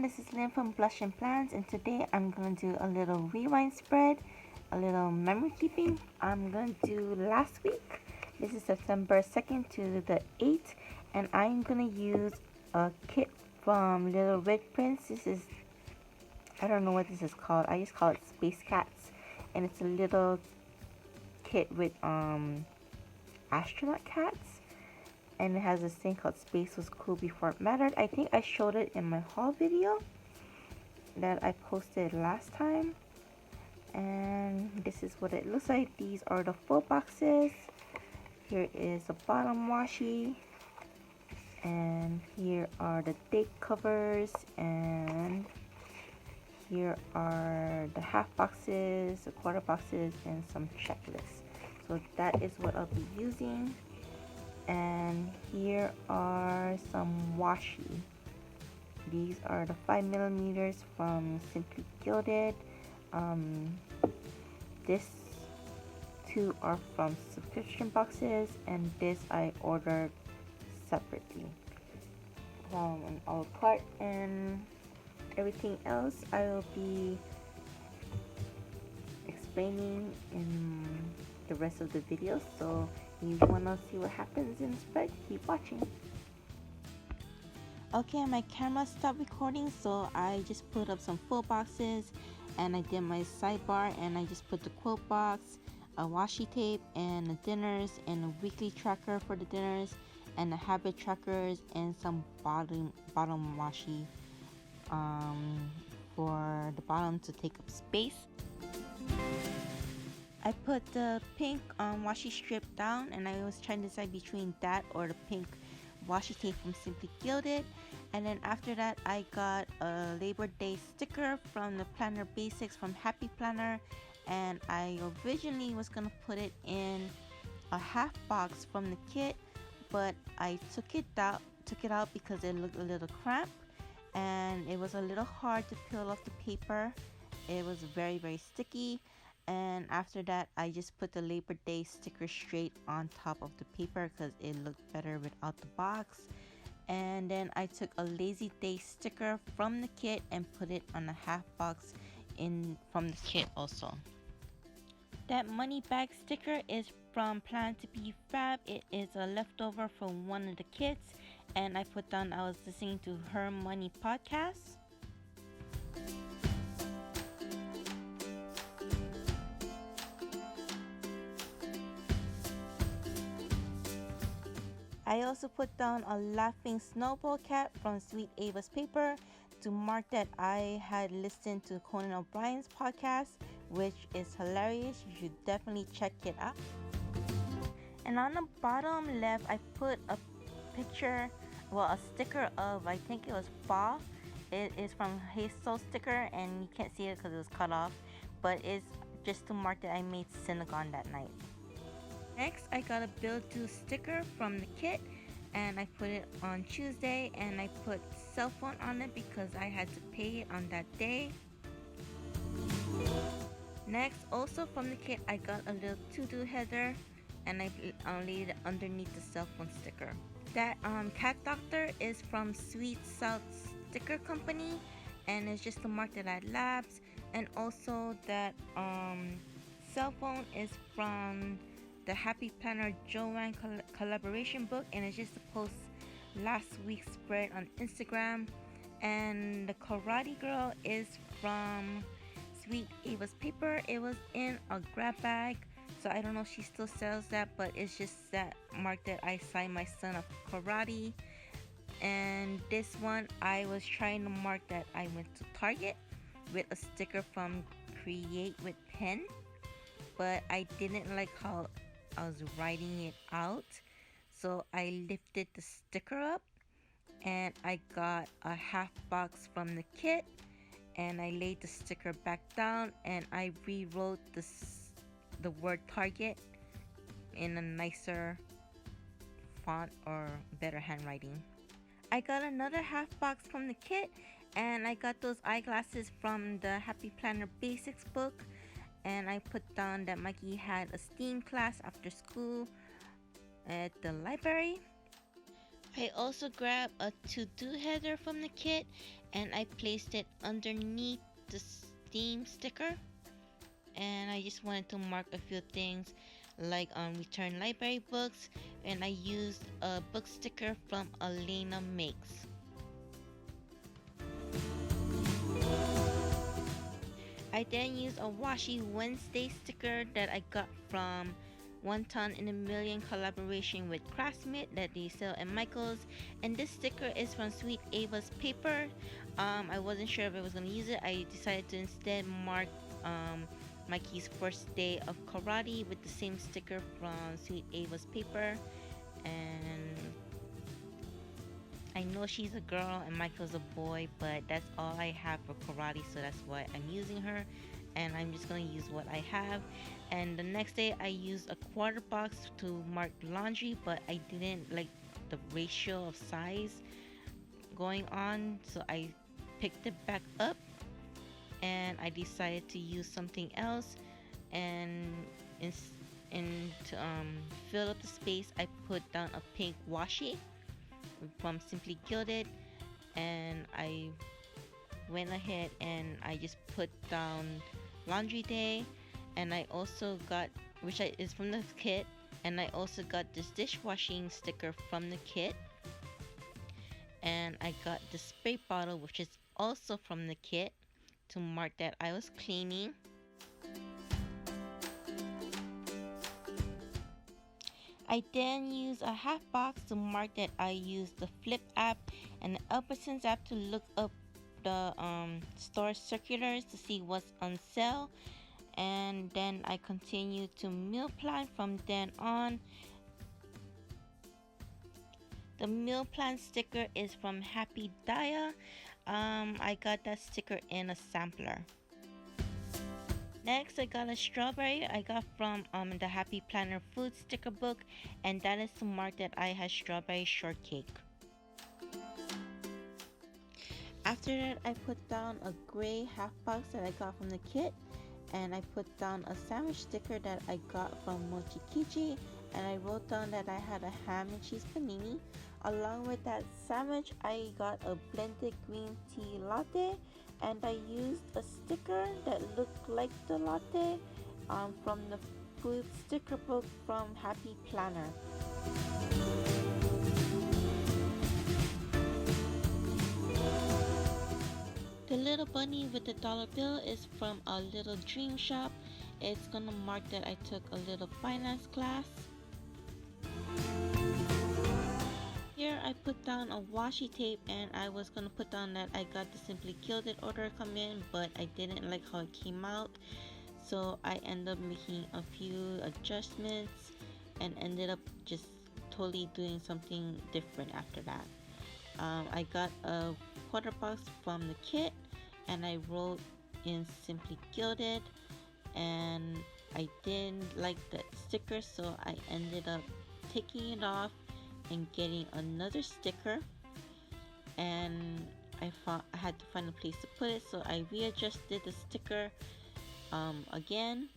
this is Lynn from Blush and Plans, and today I'm going to do a little rewind spread, a little memory keeping. I'm going to do last week. This is September 2nd to the 8th, and I'm going to use a kit from Little Red Prince. This is, I don't know what this is called. I just call it Space Cats, and it's a little kit with astronaut cats. And it has this thing called Space Was Cool Before It Mattered. I think I showed it in my haul video that I posted last time. And this is what it looks like. These are the full boxes. Here is the bottom washi. And here are the date covers. And here are the half boxes, the quarter boxes, and some checklists. So that is what I'll be using. And here are some washi. These are the 5mm from Simply Gilded. This two are from subscription boxes, and this I ordered separately. And all part and everything else I will be explaining in the rest of the video. So if you wanna see what happens in the spread, keep watching. Okay, my camera stopped recording, so I just put up some full boxes and I did my sidebar, and I just put the quote box, a washi tape, and the dinners, and a weekly tracker for the dinners, and the habit trackers, and some bottom washi for the bottom to take up space. I put the pink washi strip down, and I was trying to decide between that or the pink washi tape from Simply Gilded. And then after that, I got a Labor Day sticker from the Planner Basics from Happy Planner, and I originally was gonna put it in a half box from the kit, but I took it out because it looked a little cramped and it was a little hard to peel off the paper. It was very, very sticky. And after that, I just put the Labor Day sticker straight on top of the paper because it looked better without the box. And then I took a Lazy Day sticker from the kit and put it on a half box from the kit also. That money bag sticker is from Plan to Be Fab. It is a leftover from one of the kits, and I put down I was listening to Her Money podcast. I also put down a laughing snowball cat from Sweet Ava's paper to mark that I had listened to Conan O'Brien's podcast, which is hilarious. You should definitely check it out. And on the bottom left, I put a picture, a sticker of, I think it was fall. It is from Hazel sticker, and you can't see it because it was cut off, but it's just to mark that I made Synagogue that night. Next, I got a Build To sticker from the kit, and I put it on Tuesday, and I put cell phone on it because I had to pay it on that day. Next, also from the kit, I got a little to-do header, and I laid it underneath the cell phone sticker. That cat doctor is from Sweet South Sticker Company, and it's just to mark that I had labs. And also that cell phone is from the Happy Planner Joanne collaboration book, and it's just to post last week's spread on Instagram. And the Karate Girl is from Sweet Ava's paper. It was in a grab bag, so I don't know if she still sells that, but it's just that mark that I signed my son of karate. And this one, I was trying to mark that I went to Target with a sticker from Create with Pen, but I didn't like how I was writing it out, so I lifted the sticker up, and I got a half box from the kit, and I laid the sticker back down, and I rewrote the word Target in a nicer font or better handwriting. I got another half box from the kit, and I got those eyeglasses from the Happy Planner Basics book, and I put down that Mikey had a STEAM class after school at the library. I also grabbed a to-do header from the kit, and I placed it underneath the Steam sticker, and I just wanted to mark a few things like return library books, and I used a book sticker from Elena Makes. I then used a Washi Wednesday sticker that I got from One Ton in a Million collaboration with Craftsmate that they sell at Michael's, and this sticker is from Sweet Ava's paper. I wasn't sure if I was gonna use it. I decided to instead mark Mikey's first day of karate with the same sticker from Sweet Ava's paper, and I know she's a girl and Michael's a boy, but that's all I have for karate, so that's why I'm using her. And I'm just gonna use what I have. And the next day I used a quarter box to mark laundry, but I didn't like the ratio of size going on, so I picked it back up and I decided to use something else. And to fill up the space, I put down a pink washi from Simply Gilded, and I went ahead and I just put down laundry day, and I also got, is from the kit, and I also got this dishwashing sticker from the kit, and I got the spray bottle which is also from the kit to mark that I was cleaning. I then use a half box to mark that I use the Flip app and the Albertsons app to look up the store circulars to see what's on sale, and then I continue to meal plan from then on. The meal plan sticker is from Happy Dia. I got that sticker in a sampler. Next, I got a strawberry I got from the Happy Planner food sticker book, and that is to mark that I had strawberry shortcake. After that, I put down a gray half box that I got from the kit, and I put down a sandwich sticker that I got from Mochikichi, and I wrote down that I had a ham and cheese panini. Along with that sandwich, I got a blended green tea latte, and I used a sticker that looked like the latte from the food sticker book from Happy Planner. The little bunny with the dollar bill is from a little dream shop. It's gonna mark that I took a little finance class. Here I put down a washi tape, and I was gonna put down that I got the Simply Gilded order come in, but I didn't like how it came out, so I ended up making a few adjustments and ended up just totally doing something different after that. I got a quarter box from the kit, and I wrote in Simply Gilded, and I didn't like that sticker, so I ended up taking it off and getting another sticker, and I had to find a place to put it, so I readjusted the sticker again,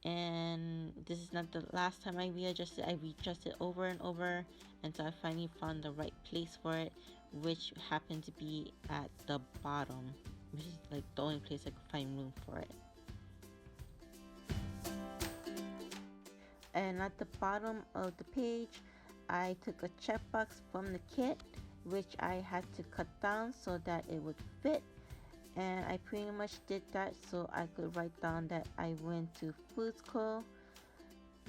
and this is not the last time I readjusted. I readjusted over and over until I finally found the right place for it, which happened to be at the bottom, which is like the only place I could find room for it. And at the bottom of the page, I took a checkbox from the kit, which I had to cut down so that it would fit, and I pretty much did that so I could write down that I went to Foods Co,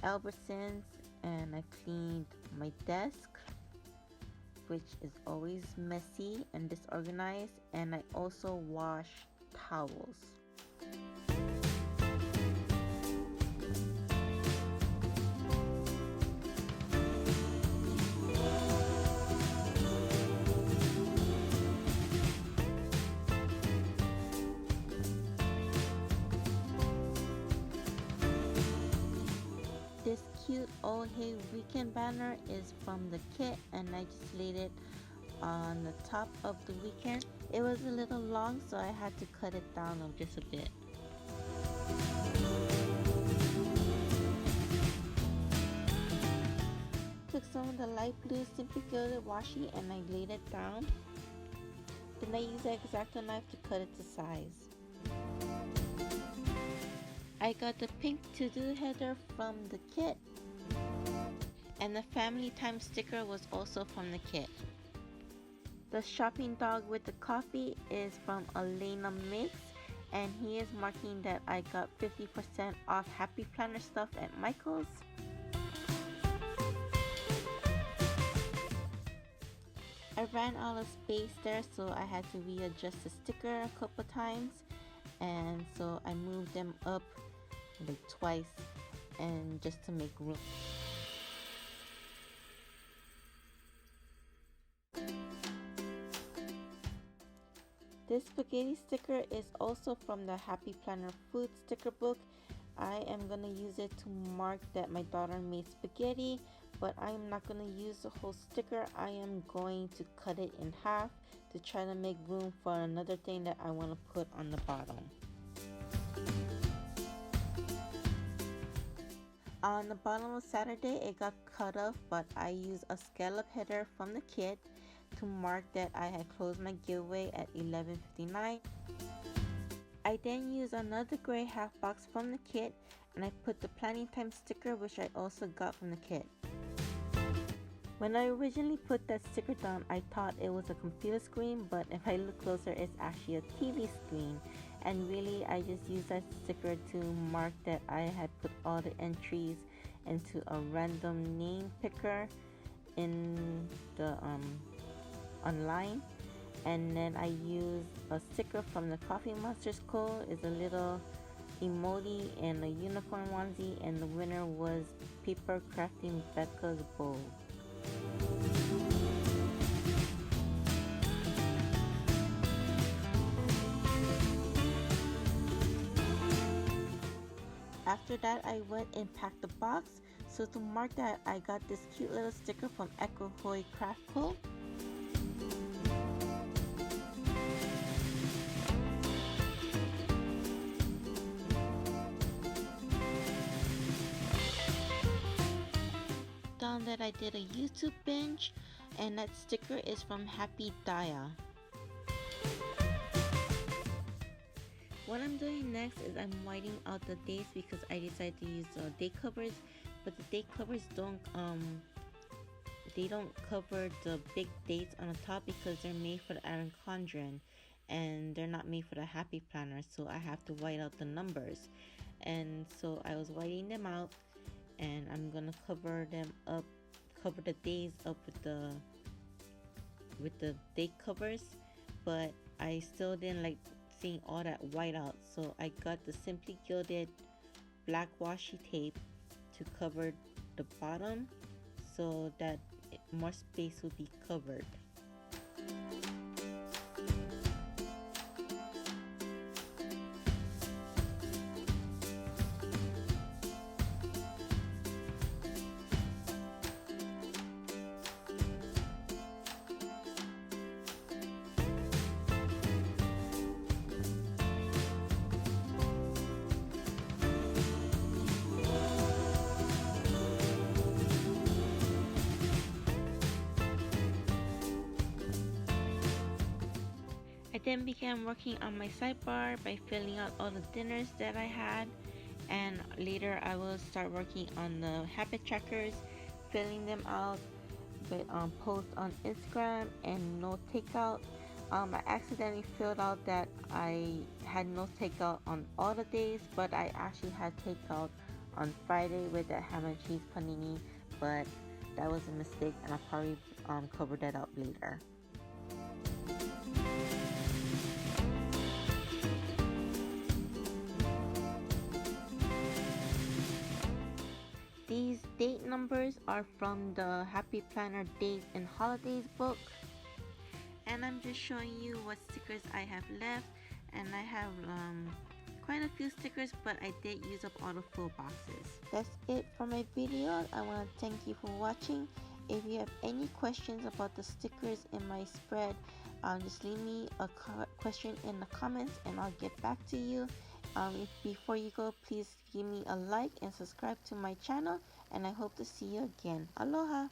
Albertsons, and I cleaned my desk, which is always messy and disorganized, and I also washed towels. This cute old Hey Weekend banner is from the kit, and I just laid it on the top of the weekend. It was a little long, so I had to cut it down just a bit. Took some of the light blue Simply Gilded washi and I laid it down. Then I use an X-Acto knife to cut it to size. I got the pink to-do header from the kit, and the family time sticker was also from the kit. The shopping dog with the coffee is from Elena Mix, and he is marking that I got 50% off Happy Planner stuff at Michael's. I ran out of space there, so I had to readjust the sticker a couple times, and so I moved them up like twice and just to make room. This spaghetti sticker is also from the Happy Planner food sticker book. I am going to use it to mark that my daughter made spaghetti, but I am not going to use the whole sticker. I am going to cut it in half to try to make room for another thing that I want to put on the bottom. On the bottom of Saturday, it got cut off, but I used a scallop header from the kit to mark that I had closed my giveaway at 11:59. I then used another gray half box from the kit, and I put the planning time sticker, which I also got from the kit. When I originally put that sticker down, I thought it was a computer screen, but if I look closer, it's actually a TV screen. And really, I just used that sticker to mark that I had put all the entries into a random name picker in the online. And then I used a sticker from the Coffee Monsters Co. It's a little emoji and a unicorn onesie, and the winner was Paper Crafting Becca's Bowl. After that, I went and packed the box. So to mark that, I got this cute little sticker from Echohoy Craft Co. Down that I did a YouTube binge, and that sticker is from Happy Daya. What I'm doing next is I'm whiting out the dates because I decided to use the date covers, but the date covers don't cover the big dates on the top because they're made for the Erin Condren and they're not made for the Happy Planner, so I have to white out the numbers. And so I was whiting them out, and I'm gonna cover the days up with the date covers, but I still didn't like seeing all that white out, so I got the Simply Gilded black washi tape to cover the bottom so that more space will be covered. I then began working on my sidebar by filling out all the dinners that I had, and later I will start working on the habit trackers, filling them out with posts on Instagram and no takeout. I accidentally filled out that I had no takeout on all the days, but I actually had takeout on Friday with the ham and cheese panini, but that was a mistake, and I'll probably cover that up later. These date numbers are from the Happy Planner Days and Holidays book, and I'm just showing you what stickers I have left, and I have quite a few stickers, but I did use up all the full boxes. That's it for my video. I want to thank you for watching. If you have any questions about the stickers in my spread, just leave me a question in the comments and I'll get back to you. Before you go, please give me a like and subscribe to my channel, and I hope to see you again. Aloha!